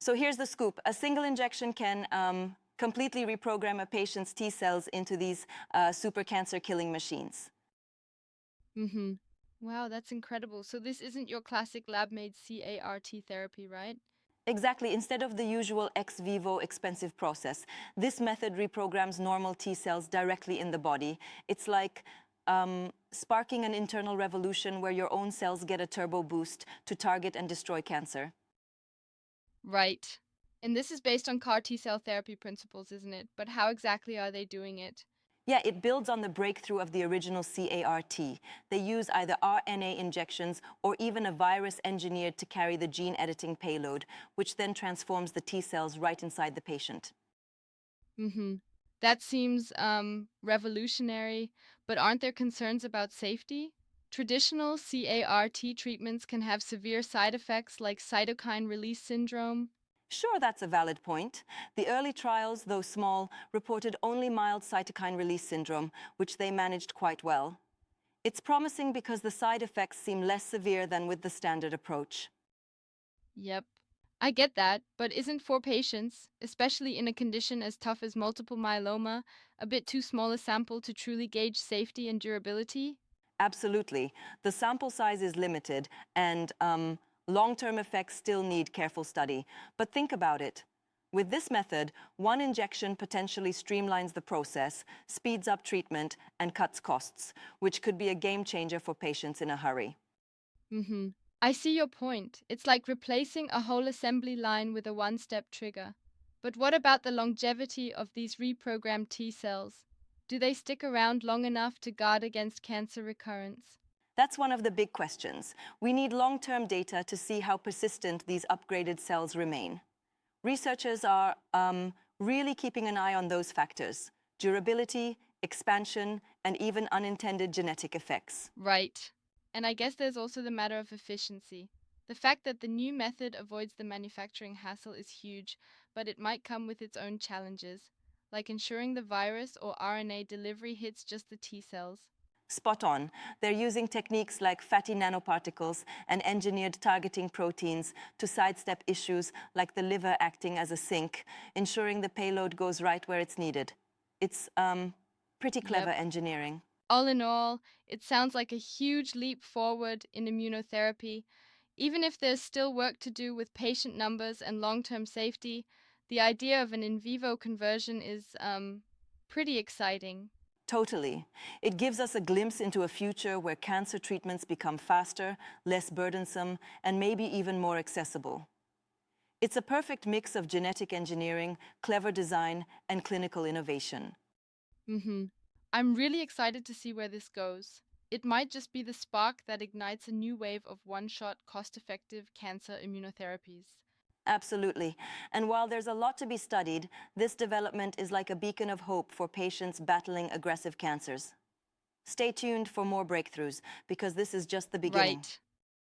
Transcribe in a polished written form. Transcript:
So here's the scoop. A single injection can completely reprogram a patient's T cells into these super cancer-killing machines. Mm-hmm. Wow, that's incredible. So this isn't your classic lab-made CAR T therapy, right? Exactly. Instead of the usual ex vivo expensive process, this method reprograms normal T cells directly in the body. It's like sparking an internal revolution where your own cells get a turbo boost to target and destroy cancer. Right. And this is based on CAR T cell therapy principles, isn't it? But how exactly are they doing it? Yeah, it builds on the breakthrough of the original CAR-T. They use either RNA injections or even a virus engineered to carry the gene editing payload, which then transforms the T cells right inside the patient. Mm-hmm. That seems revolutionary, but aren't there concerns about safety? Traditional CAR T treatments can have severe side effects like cytokine release syndrome. Sure, that's a valid point. The early trials, though small, reported only mild cytokine release syndrome, which they managed quite well. It's promising because the side effects seem less severe than with the standard approach. Yep. I get that, but isn't for patients, especially in a condition as tough as multiple myeloma, a bit too small a sample to truly gauge safety and durability? Absolutely. The sample size is limited, and long-term effects still need careful study. But think about it. With this method, one injection potentially streamlines the process, speeds up treatment, and cuts costs, which could be a game changer for patients in a hurry. Mm-hmm. I see your point. It's like replacing a whole assembly line with a one-step trigger. But what about the longevity of these reprogrammed T cells? Do they stick around long enough to guard against cancer recurrence? That's one of the big questions. We need long-term data to see how persistent these upgraded cells remain. Researchers are really keeping an eye on those factors: durability, expansion, and even unintended genetic effects. Right. And I guess there's also the matter of efficiency. The fact that the new method avoids the manufacturing hassle is huge, but it might come with its own challenges, like ensuring the virus or RNA delivery hits just the T cells. Spot on. They're using techniques like fatty nanoparticles and engineered targeting proteins to sidestep issues like the liver acting as a sink, ensuring the payload goes right where it's needed. It's pretty clever Yep. engineering. All in all, it sounds like a huge leap forward in immunotherapy. Even if there's still work to do with patient numbers and long term safety, the idea of an in vivo conversion is pretty exciting. Totally. It gives us a glimpse into a future where cancer treatments become faster, less burdensome, and maybe even more accessible. It's a perfect mix of genetic engineering, clever design, and clinical innovation. Hmm. I'm really excited to see where this goes. It might just be the spark that ignites a new wave of one shot, cost effective cancer immunotherapies. Absolutely. And while there's a lot to be studied, this development is like a beacon of hope for patients battling aggressive cancers. Stay tuned for more breakthroughs, because this is just the beginning. Right.